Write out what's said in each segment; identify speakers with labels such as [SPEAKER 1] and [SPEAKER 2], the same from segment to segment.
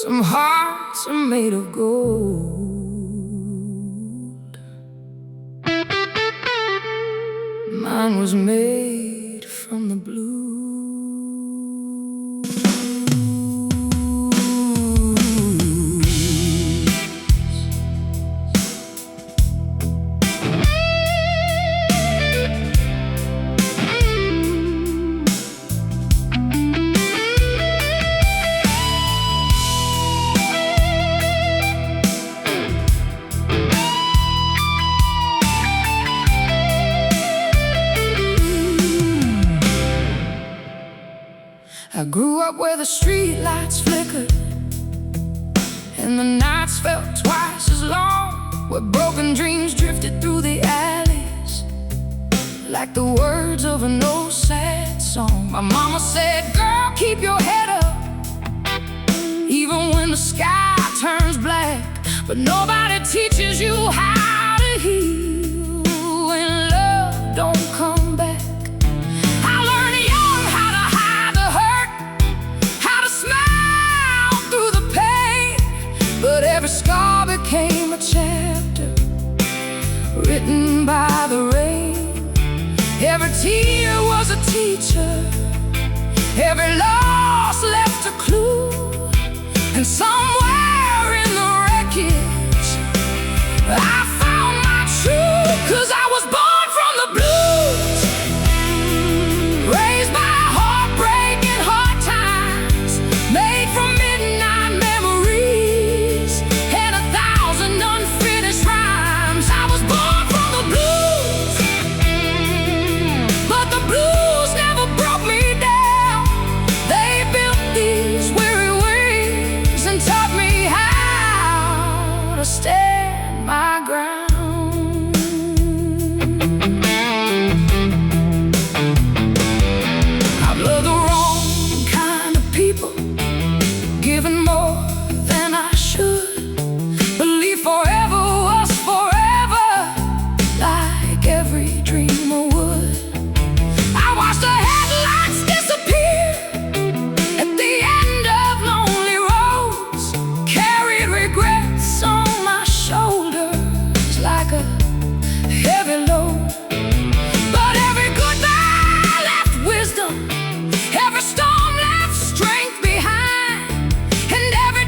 [SPEAKER 1] Some hearts are made of gold. Mine was made from the blue. I grew up where the street lights flickered and the nights felt twice as long, where broken dreams drifted through the alleys like the words of an old sad song. My mama said, girl, keep your head up even when the sky turns black. But nobody teaches you how to heal when love don't come back. Every scar became a chapter written by the rain. Every tear was a teacher, every loss left a clue. And somewhere in the wreckage I found my truth. 'Cause I was born from the blues, raised by heartbreak and hard times, made from midnight memories and 1,000 unfinished rhymes. I was born from the blues, but the blues never broke me down. They built these weary wings and taught me how to stand my ground. I've loved the wrong kind of people, given more than I should. Believe forever was forever, like every dreamer would. I watched the headlights disappear at the end of lonely roads, carried regrets on my shoulders like a heavy load. But every goodbye left wisdom, every storm left strength behind, and every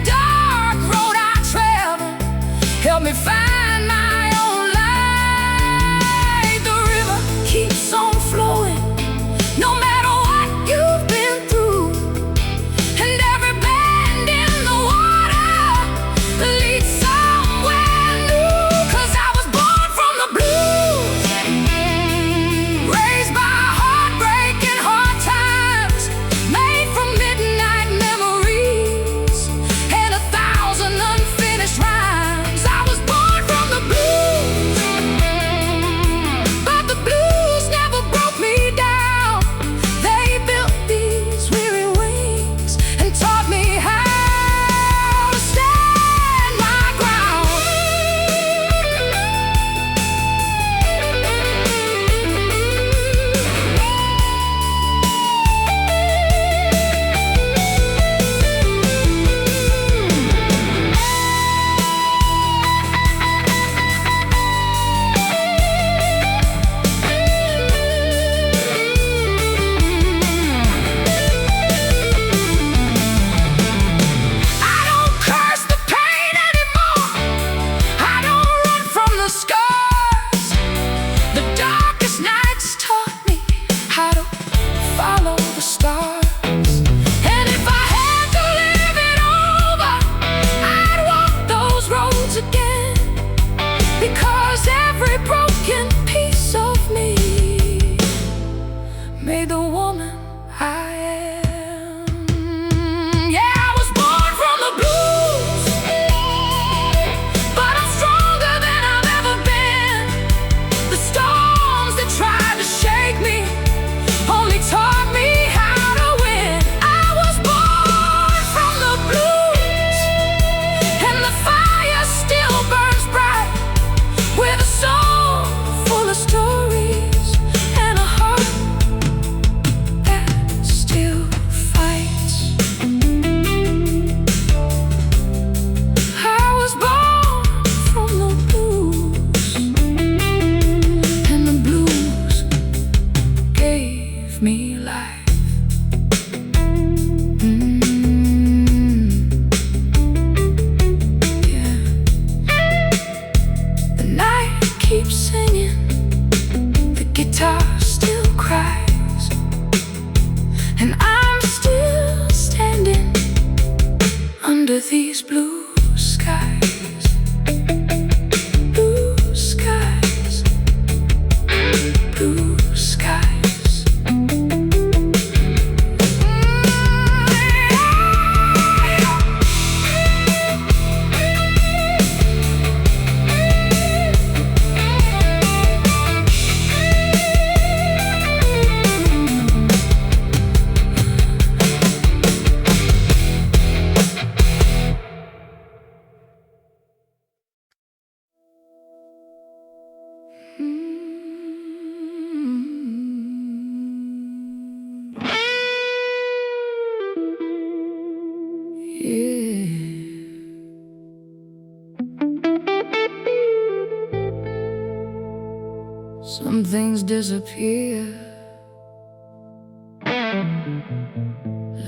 [SPEAKER 1] under these blue skies. Blue skies. Blue skies. Some things disappear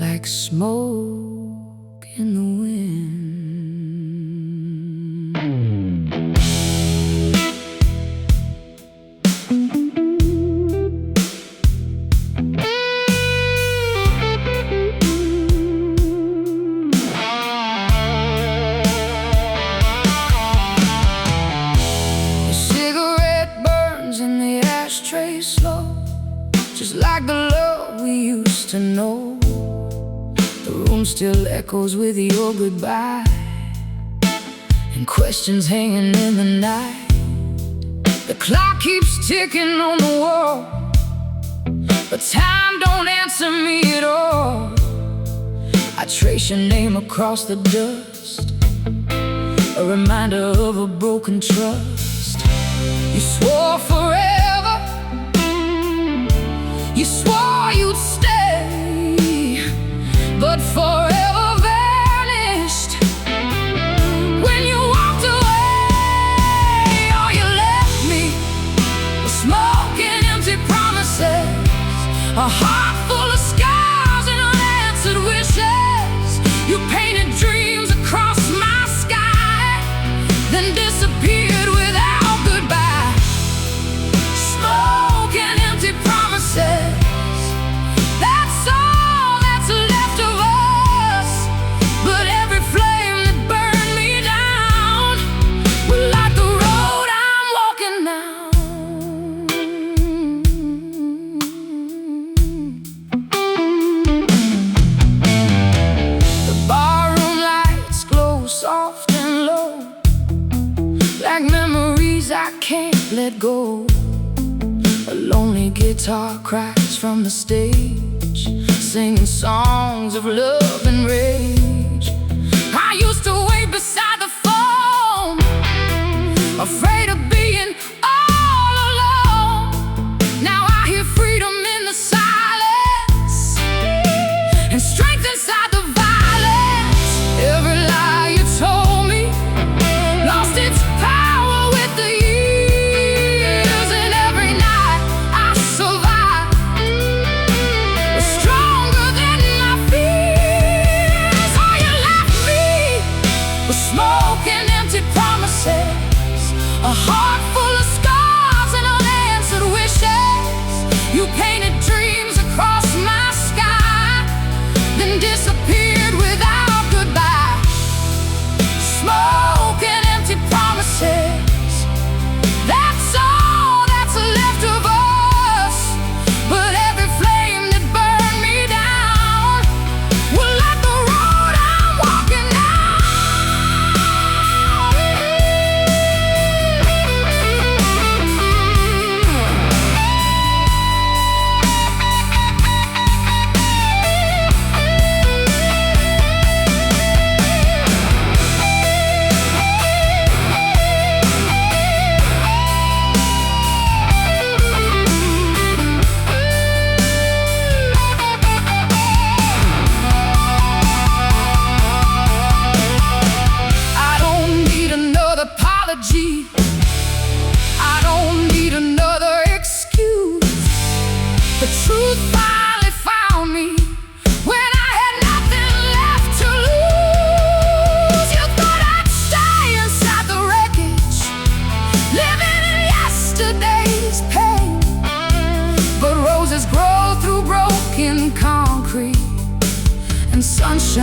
[SPEAKER 1] like smoke in the wind. Slow, just like the love we used to know. The room still echoes with your goodbye, and questions hanging in the night. The clock keeps ticking on the wall, but time don't answer me at all. I trace your name across the dust, a reminder of a broken trust. You swore forever, you swore you'd stay, but forever vanished when you walked away. Oh, you left me with smoke and empty promises, a heart full of scars and unanswered wishes. You painted dreams across my sky, then disappeared without goodbye. Smoke and empty promises, that's all that's left of us. But every flame that burned me down will light the road I'm walking now. The barroom lights glow soft and low, like memories I can't let go. A lonely guitar cries from the stage, singing songs of love and rage. I used to wait beside the phone, afraid of being all alone. Now I hear freedom in the silence, and strength inside the violence. Every lie you told me lost its power with the years, and every night I survived was stronger than my fears. Oh, you left me with smoke and empty promises, a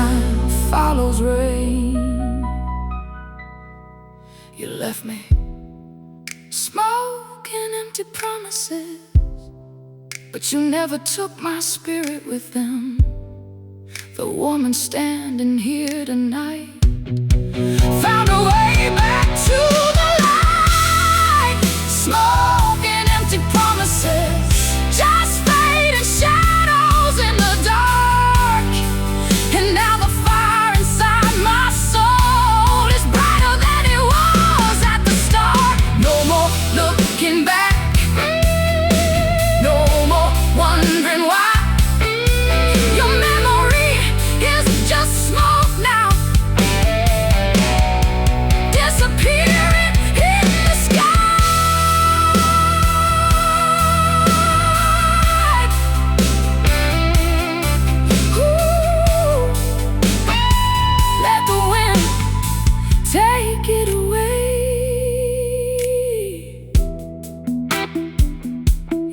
[SPEAKER 1] sunshine follows rain. You left me smoking empty promises, but you never took my spirit with them. The woman standing here tonight found a way back to the light. Smoking empty promises, just fading shadows in the dark. And now the fire inside my soul is brighter than it was at the start. No more looking back, no more wondering why. Your memory is just smoke now, disappearing in the sky. Ooh, let the wind take it away.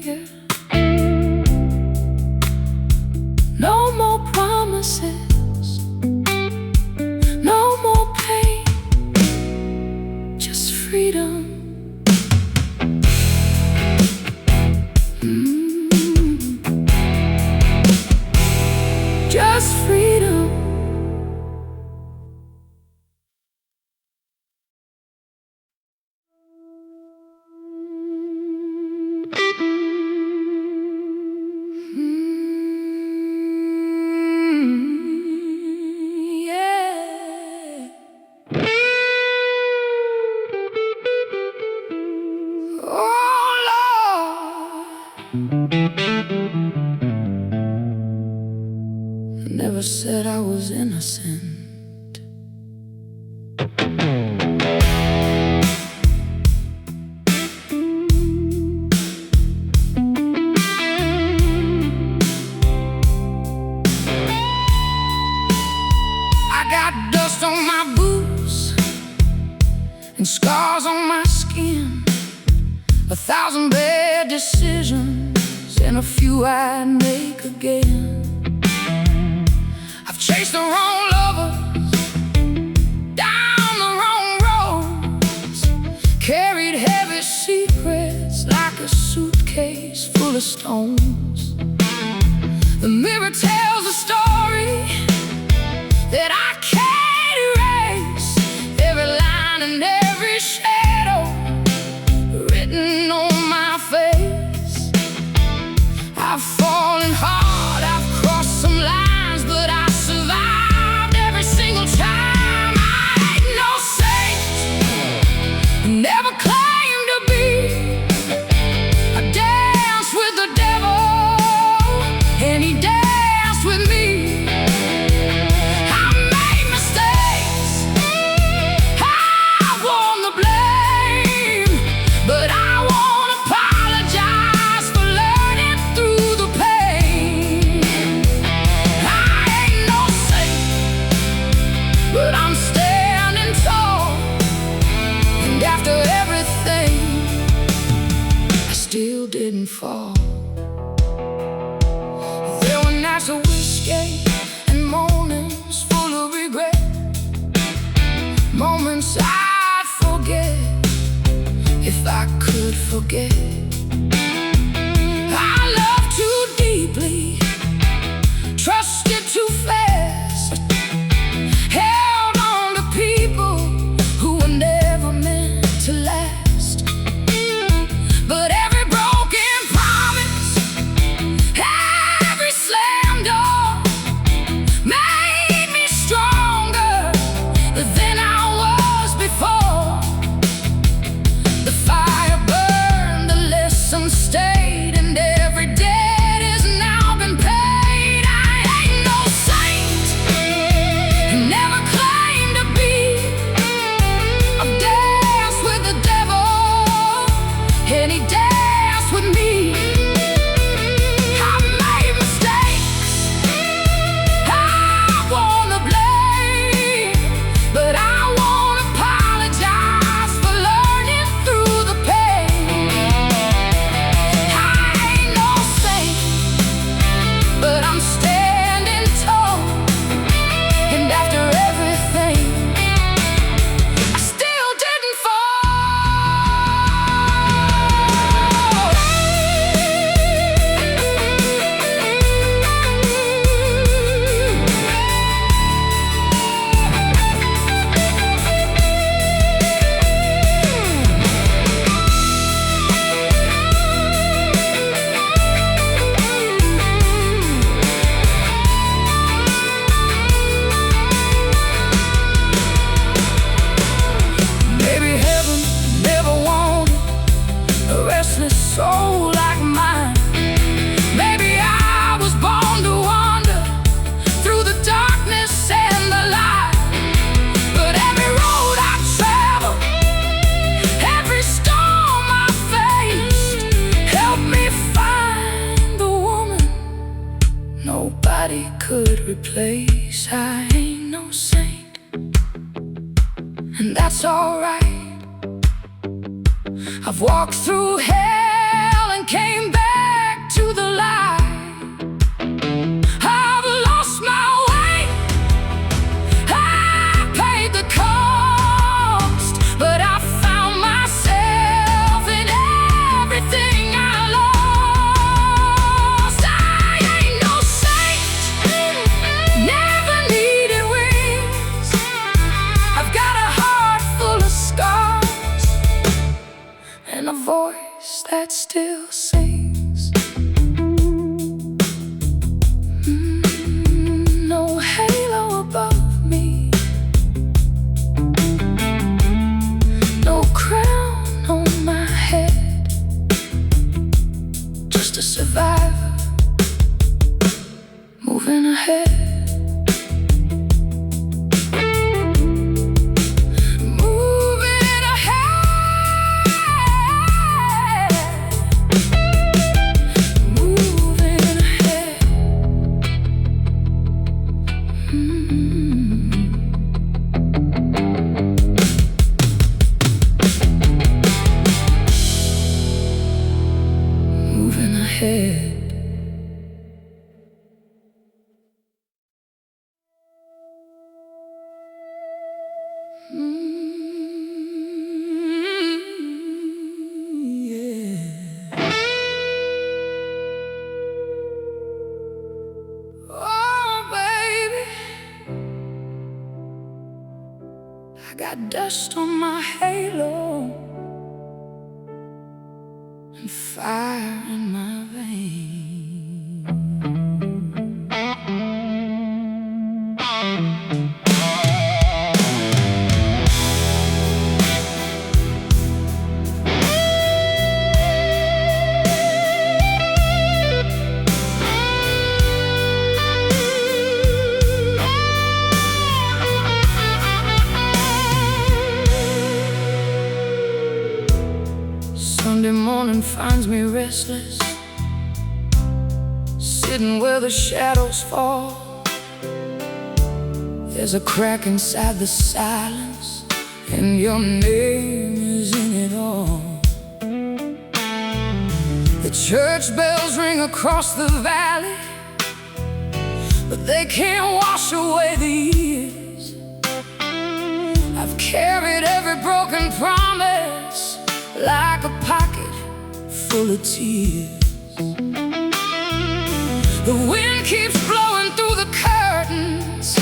[SPEAKER 1] Yeah. No more promises, no more pain, just freedom. Just freedom. Yeah. Oh Lord, I never said I was innocent. I got dust on my boots and scars on my skin, 1,000 bad decisions and a few I'd make again. I've chased the wrong lovers down the wrong roads, carried heavy secrets like a suitcase full of stones. The mirror tells a story that I can't erase, every line and every shadow written on my face. I've fallen hard, I've crossed some lines, but I survived every single time. I ain't no saint, never claimed to be. I danced with the devil and he danced with me. I made mistakes, I won the blame, but I won't apologize for learning through the pain. I ain't no saint, but I'm standing tall. And after everything, I still didn't fall. There were nights of whiskey and mornings full of regret, moments I'd forget if I could forget. I loved too deeply, trusted too fast, held on to people who were never meant to last. But every broken promise, every slam door made me stronger than I was before. The fire burned, the less saint, and that's alright. I've walked through hell and came back to the light. I've lost my way, I paid the cost, but I found myself in everything I lost. I ain't no saint, never needed wings. I've got a heart full of scars and a voice that still sings. No halo above me, no crown on my head, just a survivor moving ahead. Moving ahead. Yeah. Oh, baby, I got dust on my halo and fire in my veins. Sunday morning finds me restless, sitting where the shadows fall. There's a crack inside the silence, and your name is in it all. The church bells ring across the valley, but they can't wash away the years. I've carried every broken promise like a pocket full of tears. The wind keeps blowing through the curtains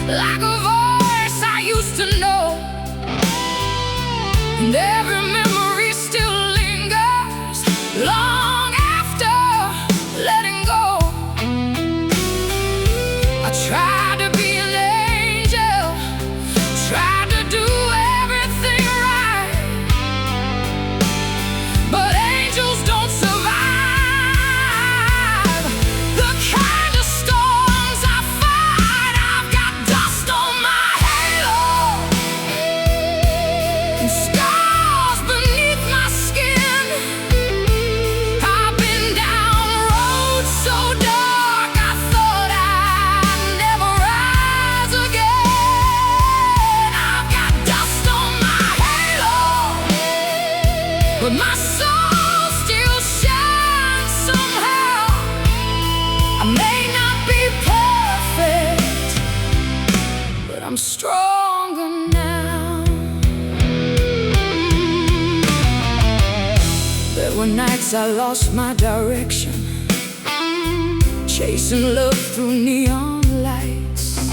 [SPEAKER 1] like a voice I used to know, and every memory still lingers long after letting go. I tried to be an angel, tried to do everything right, but angels don't survive the kind of storms I fight. I've got dust on my halo and scars beneath my skin. I've been down roads so dark I thought I'd never rise again. I've got dust on my halo, but my soul still shines somehow. I may not be perfect, but I'm stronger now. There were nights I lost my direction, chasing love through neon lights,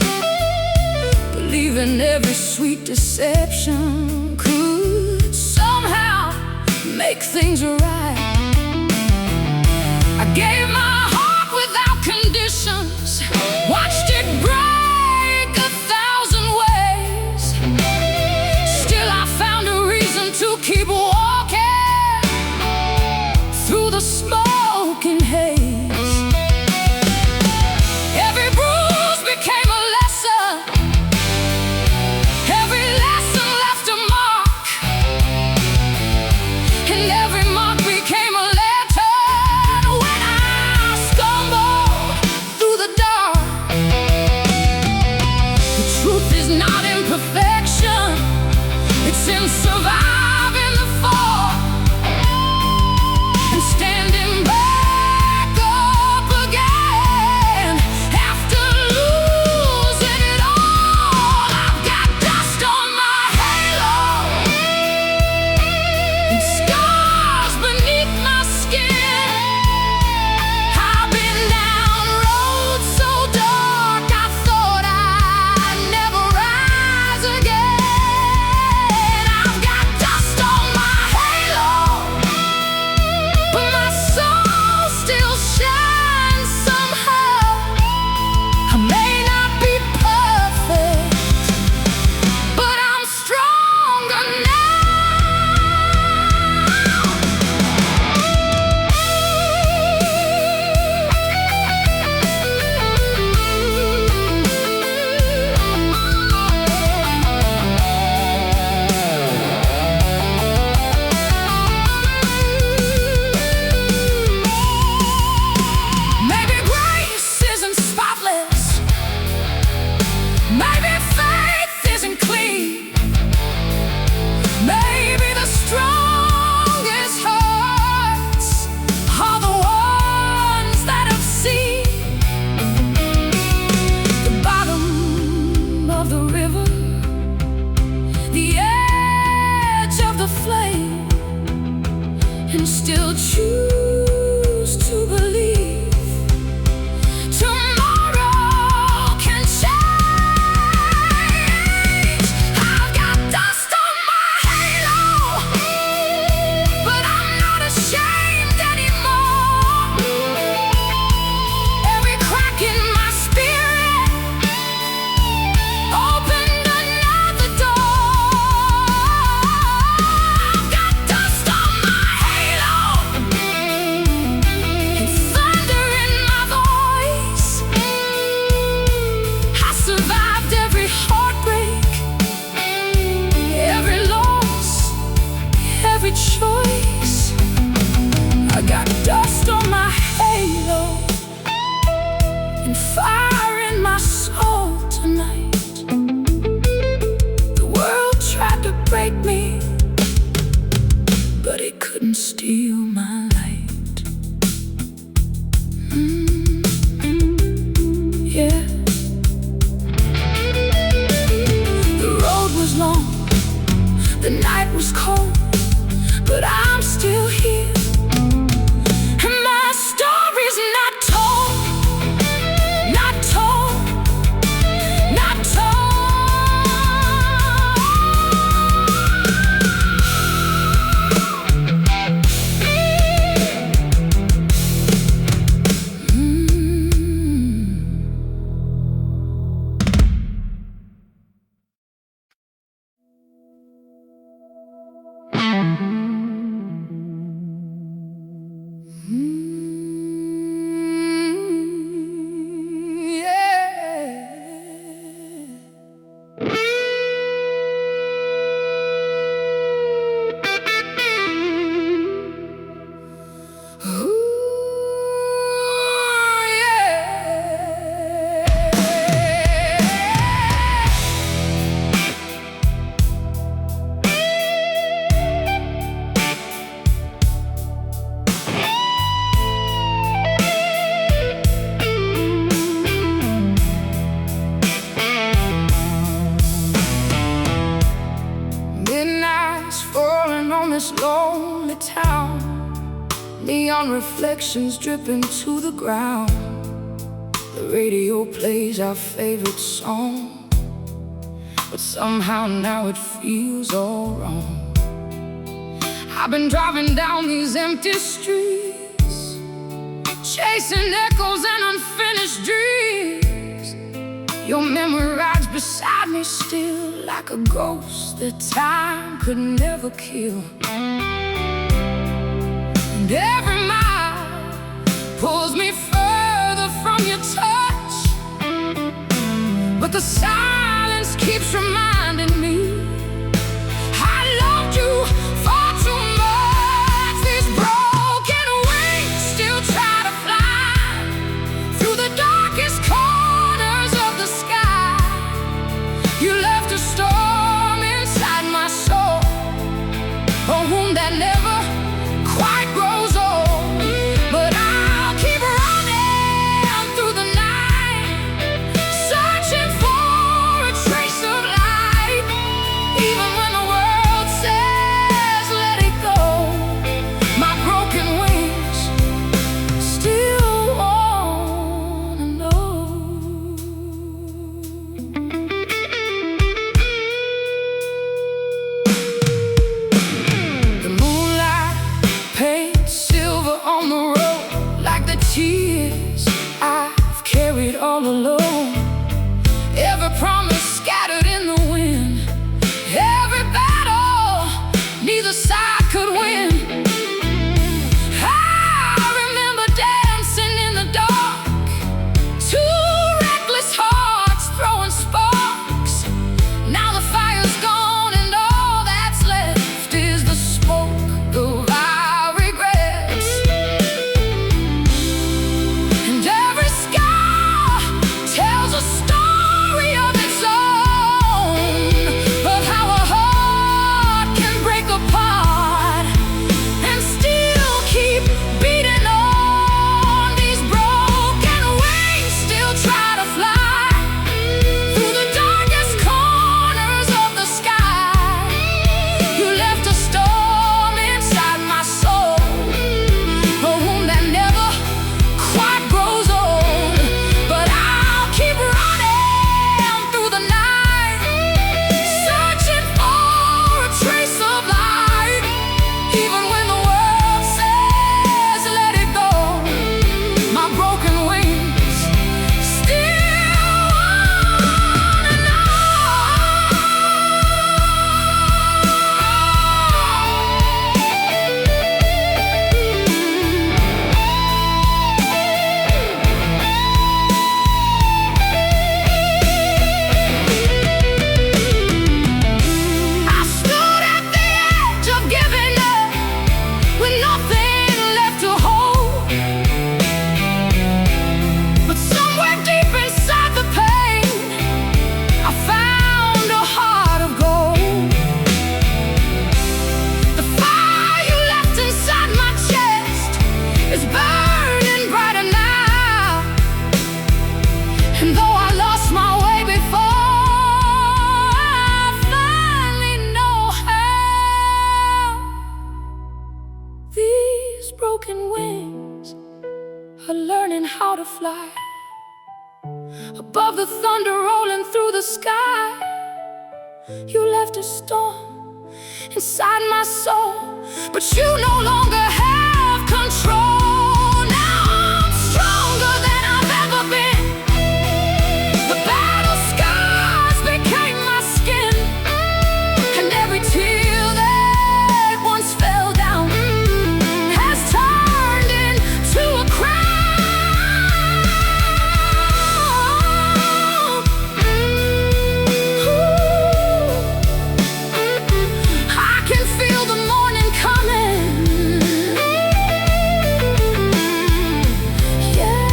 [SPEAKER 1] believing every sweet deception could somehow make things right. I gave my heart without conditions, watched it break 1,000 ways. Still I found a reason to keep walking through the smoke and haze. Every bruise became a lesson, every lesson left a mark, and every mark became a letter when I road was long, the night was cold, but I'm still here. And my story's not told, not told, not told. Lonely town, neon reflections dripping to the ground. The radio plays our favorite song, but somehow now it feels all wrong. I've been driving down these empty streets, chasing echoes and unfinished dreams. Your memory rides beside me still, like a ghost that time could never kill. And every mile pulls me further from your touch, but the silence keeps reminding me I loved you far too much. These broken wings still try to fly through the darkest corners of the sky. You left a storm inside my soul, a wound that never quite grows old. But I'll keep running through the night, searching for a trace of light. You left a storm inside my soul, but you no longer have control. Now I'm stronger than I've ever been. The battle scars became my skin, and every tear that once fell down has turned into a crown. I can feel the morning coming. Yeah,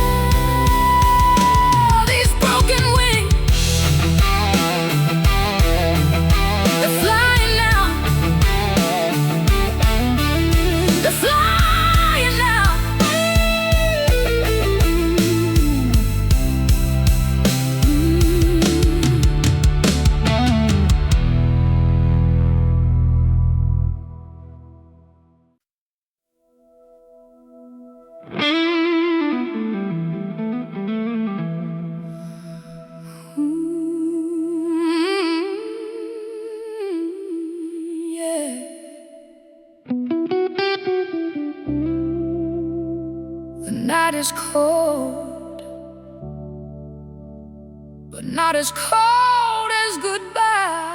[SPEAKER 1] these broken wings, they're flying now. They're flying now. Yeah. The night is cold, but not as cold as goodbye.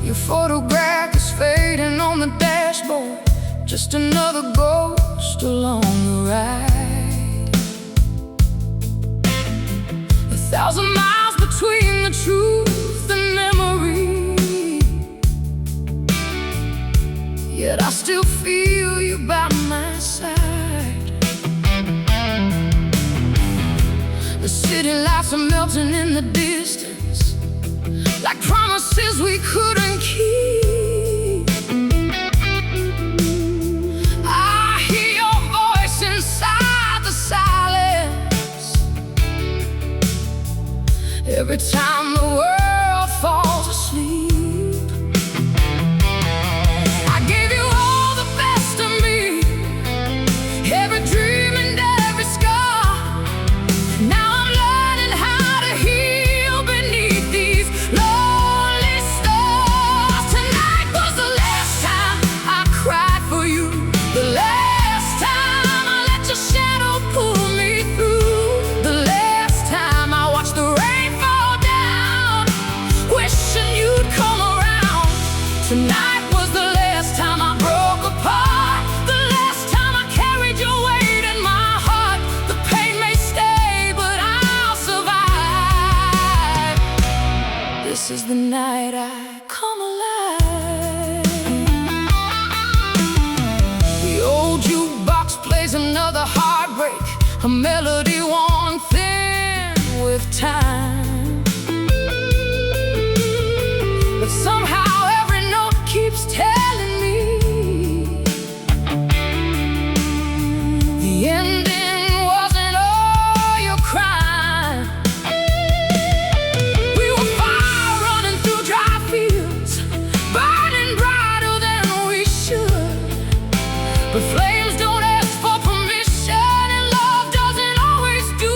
[SPEAKER 1] Your photograph is fading on the dashboard, just another ghost along the ride. 1,000 miles between the truth and memory, yet I still feel you by my side. The city lights are melting in the distance, like promises we couldn't keep. I hear your voice inside the silence every time the world falls asleep. I gave you all the best of me, every dream and every scar. Now I'm learning how to heal beneath these lonely stars. Tonight was the last time I cried for you, the last time I let your shadow pull me through, the last time I watched the rain fall down, wishing you'd come around. Tonight was the last time I broke apart, the last time I carried your weight in my heart. The pain may stay, but I'll survive. This is the night I come alive. The old jukebox plays another heartbreak, a melody worn thin with time. But somehow every note keeps telling me the ending wasn't all your crime. We were fire running through dry fields, burning brighter than we should. But flames don't ask for permission, and love doesn't always do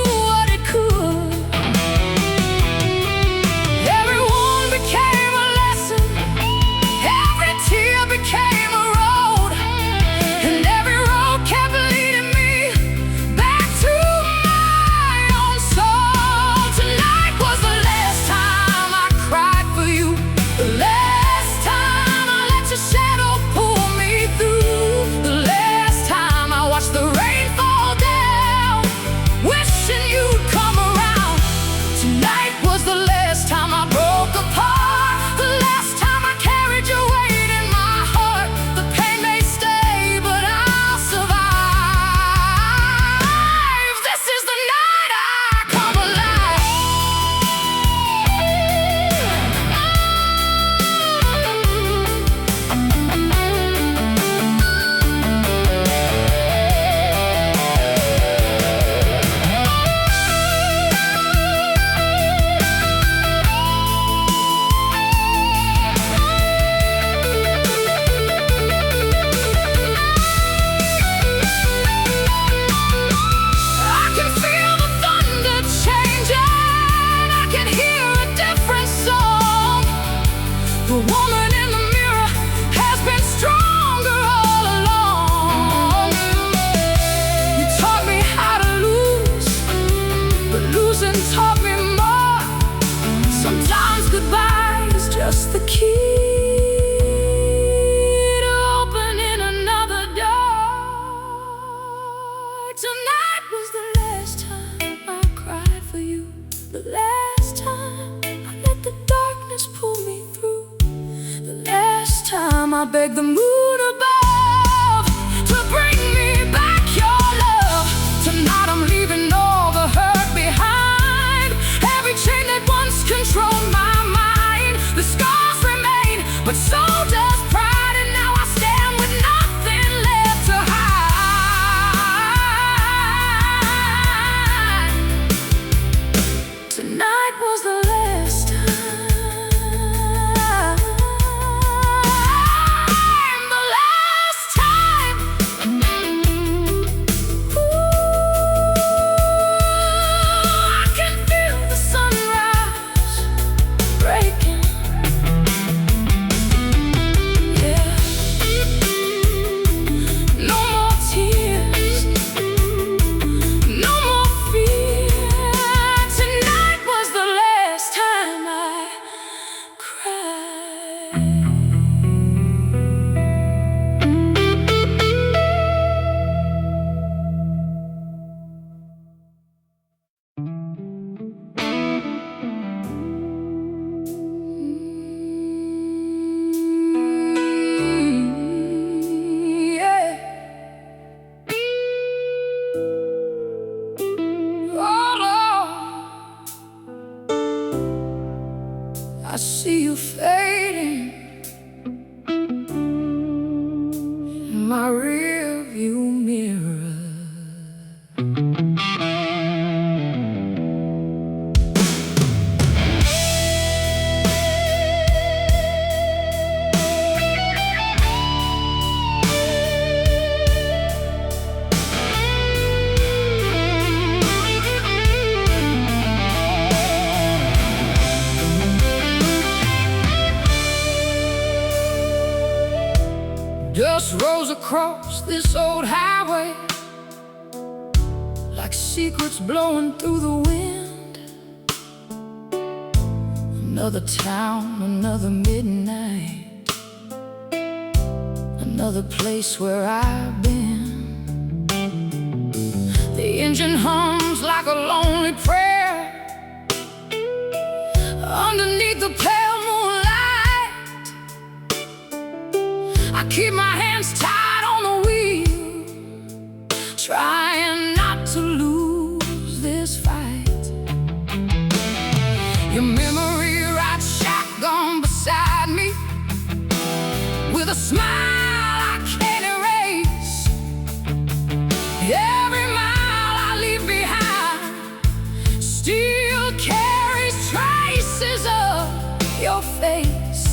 [SPEAKER 1] lose and taught me more. Sometimes goodbye is just the key to opening another door. Tonight was the last time I cried for you, the last time I let the darkness pull me through, the last time I begged the moon above to bring me back your love. Tonight I'm leaving all the hurt behind, every chain that once controlled my mind. The scars remain, but so does pride, and now I stand with nothing left to hide. Tonight was the last time, the last time. Ooh, I can feel the sunrise breaking. Yeah. No more tears, no more fear. Tonight was the last time I cried. Yeah. Oh Lord, I see you fading in my rearview mirror. Dust rolls across this old highway like secrets blowing through the wind. Another town, another midnight, another place where I've been. The engine hums like a lonely prayer underneath the pale moonlight. I keep my hands tied on the wheel, trying not to lose this fight. Your memory rides shotgun beside me with a smile I can't erase. Every mile I leave behind still carries traces of your face.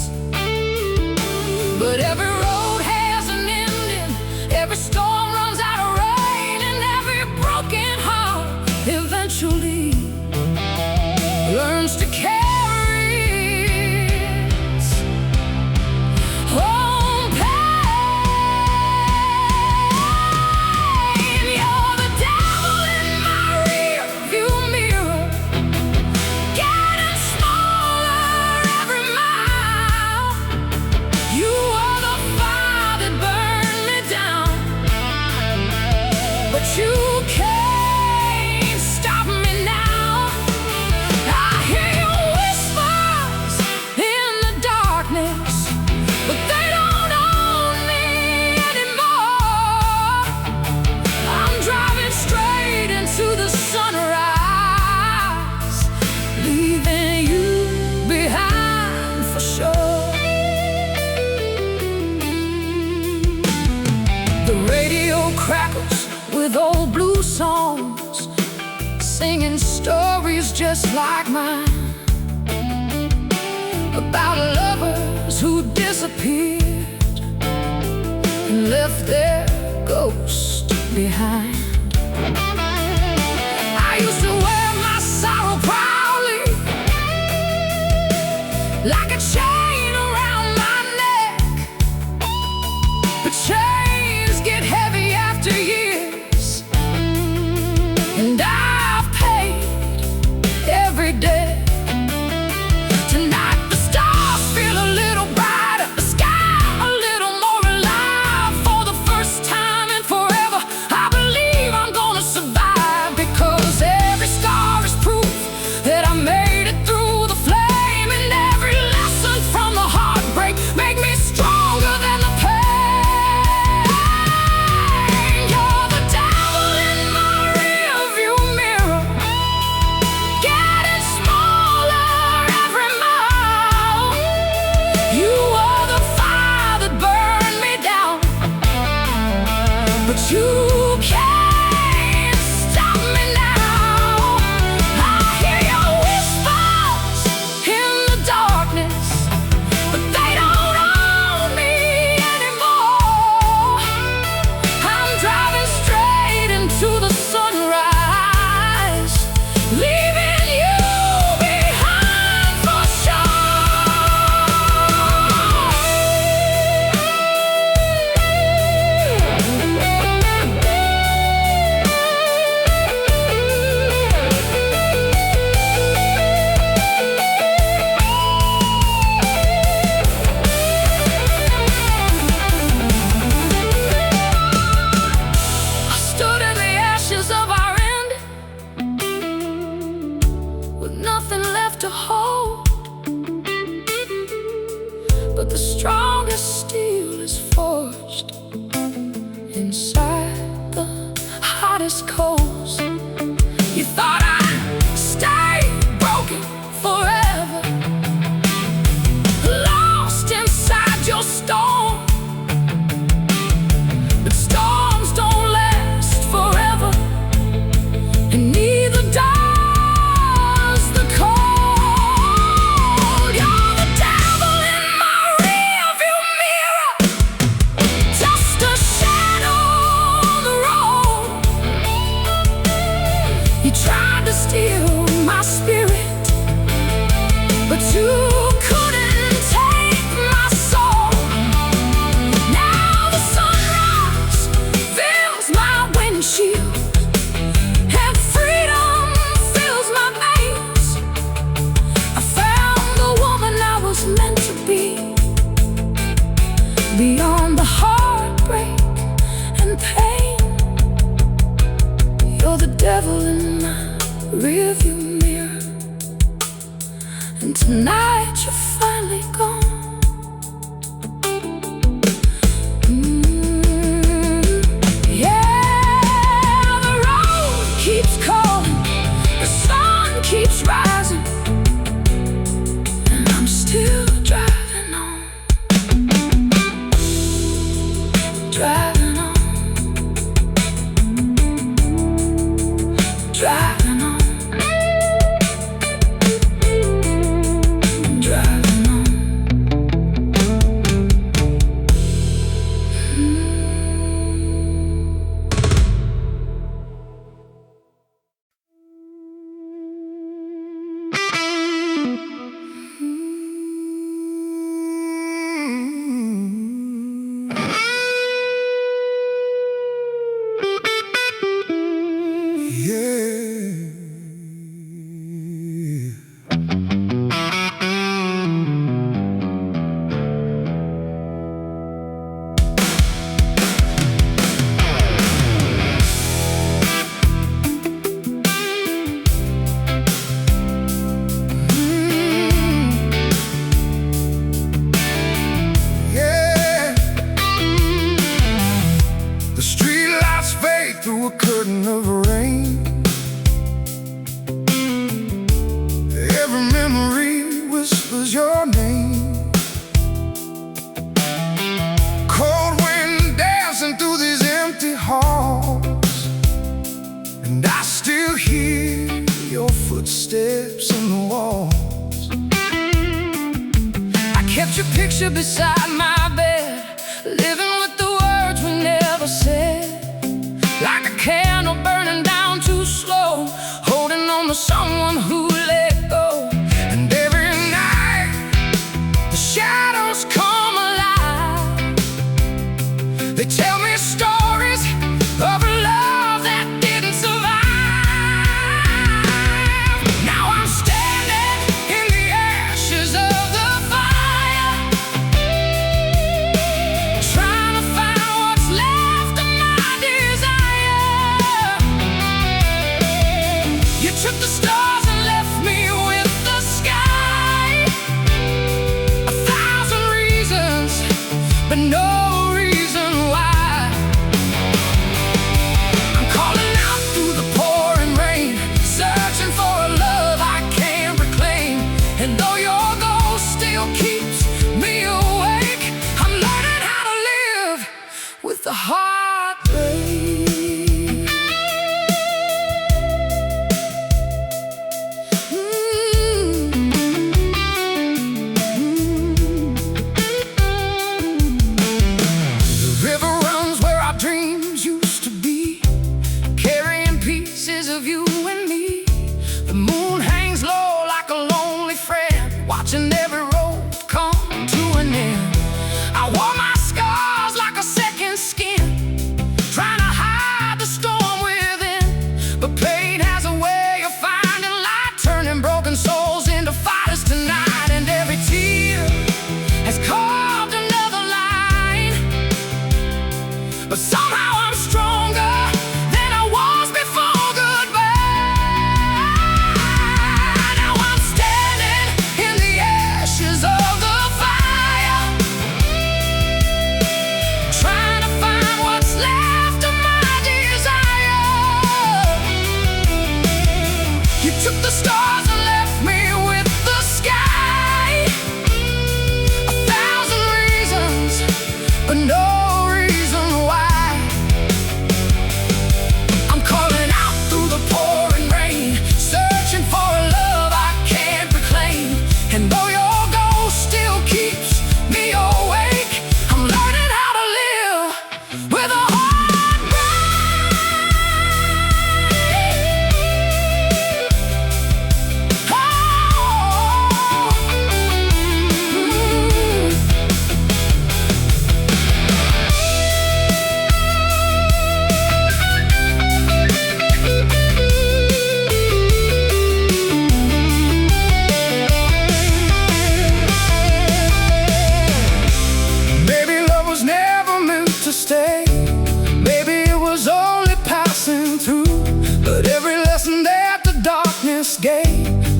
[SPEAKER 1] But every road has an ending, every storm runs out of rain, and every broken heart eventually learns to carry its own pain. You're the devil in my rearview mirror, getting smaller every mile. You are the fire that burned me down, but you can't stop me now. I hear your whispers in the darkness, but they don't own me anymore. I'm driving straight into the sunrise, leaving you behind for sure. The radio crackles with old blue songs, singing stories just like mine, about lovers who disappeared and left their ghost behind. I used to wear my sorrow proudly, like a chain around my neck. But chains get heavy after years, and I've paid to hold, but the strongest steel is forged inside the hottest coals. You thought I'd stay broken forever, lost inside your storm, but storms don't last forever, and neither does the cold. You're the devil in my rearview mirror, just a shadow on the road. You tried to steal my spirit, but you couldn't take my soul. Now the sunrise fills my windshield, and freedom fills my veins. I found the woman I was meant to be, beyond the heartbreak and pain. You're the devil in my rearview mirror, and tonight you're finally gone. Yeah, the road keeps calling, the sun keeps rising, and I'm still driving on, driving on, driving on, driving on. The streetlights fade through a curtain of rain. Every memory whispers your name. Cold wind dancing through these empty halls, and I still hear your footsteps in the walls. I kept your picture beside my bed, living with the words we never said, like a candle burning down too slow, holding on to someone who let go. And every night the shadows come alive. They tell me stories of a love that didn't survive. Now I'm standing in the ashes of the fire,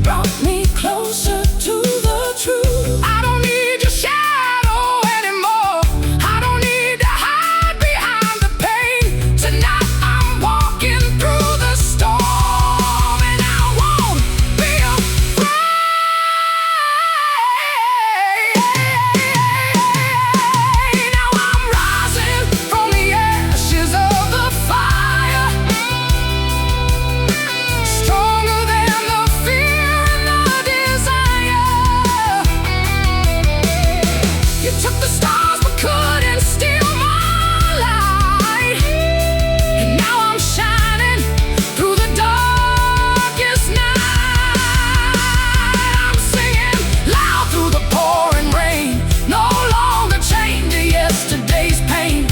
[SPEAKER 1] brought me closer to the truth. I don't need your shadow anymore. I don't need to hide behind the pain. Tonight I'm walking through the storm, and I won't be afraid. Now I'm rising from the ashes of the fire, stronger than the fear and the desire. You took the stars but couldn't steal my light, and now I'm shining through the darkest night. I'm singing loud through the pouring rain, no longer chained to yesterday's pain.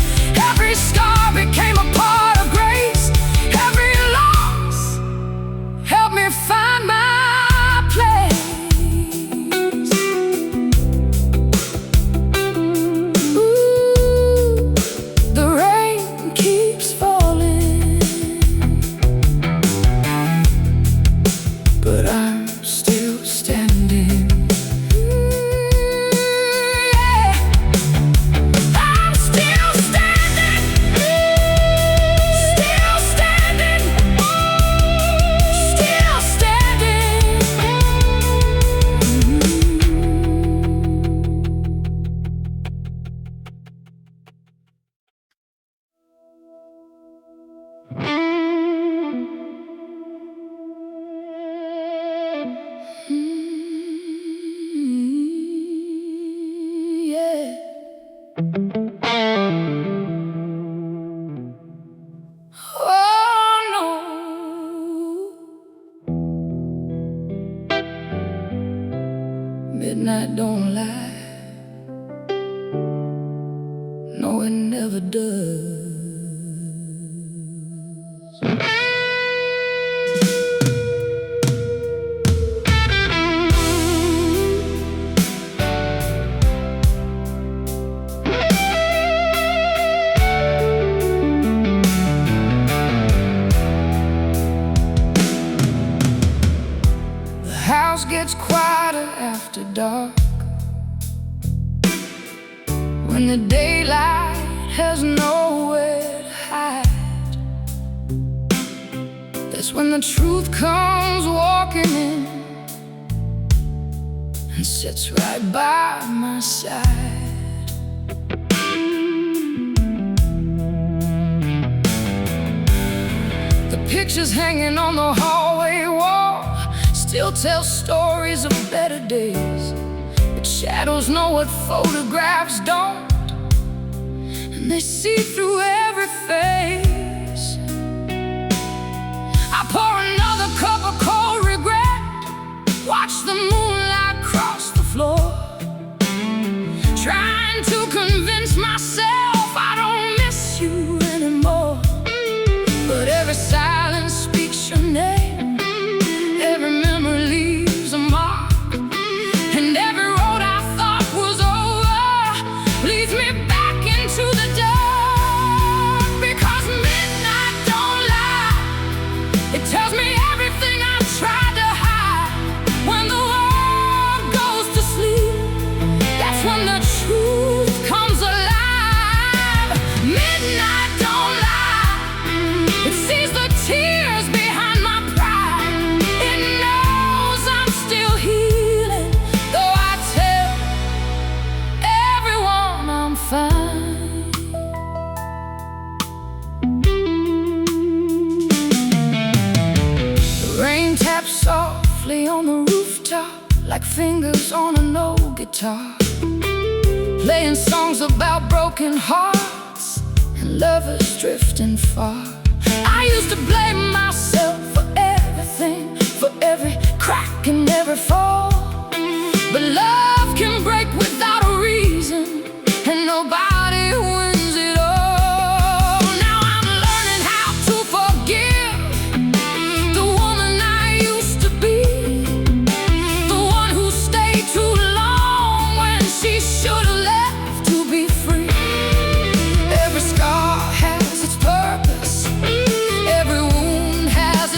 [SPEAKER 1] Every scar became a part of grace. Every loss helped me find my place. Ooh, the rain keeps falling, but I'm still standing. Yeah. I'm still standing, still standing, still standing. Yeah. Oh no, midnight don't lie. No, it never does. The house gets quieter after dark, when the daylight has nowhere to hide. That's when the truth comes walking in and sits right by my side. The pictures hanging on the hallway wall still tell stories of better days, but shadows know what photographs don't, and they see through every face. I pour another cup of cold regret, watch the moonlight cross the floor, trying to convince myself I don't miss you anymore. But every silence speaks your name, every memory leaves a mark, and every road I thought was over leads me back into the dark. Because midnight don't lie, it tells me everything I've tried to hide. When the world goes to sleep, that's when the truth comes alive. Midnight don't lie, it sees the tears behind my pride. It knows I'm still healing, though I tell everyone I'm fine. The rain taps softly on the rooftop like fingers on an old guitar, playing songs about broken hearts and lovers drifting far. I used to blame myself for everything, for every crack and every fall, but love can break without a reason, and nobody wins it all. Now I'm learning how to forgive the woman I used to be, the one who stayed too long when she should have left to be free. Every scar has its purpose, every wound has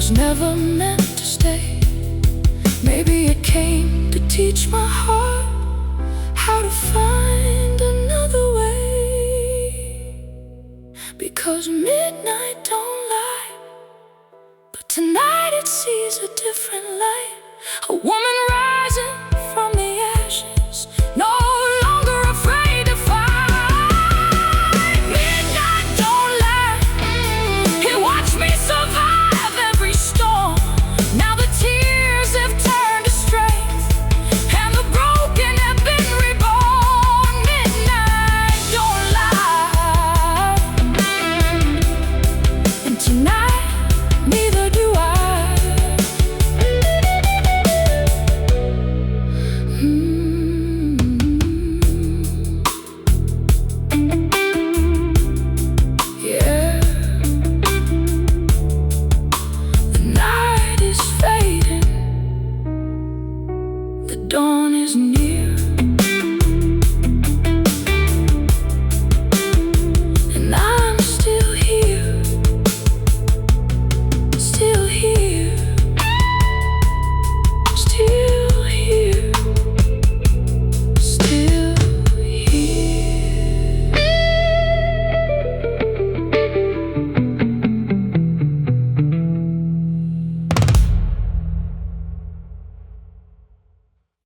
[SPEAKER 1] was never meant to stay. Maybe it came to teach my heart how to find another way. Because midnight don't lie, but tonight it sees a different light. A woman rising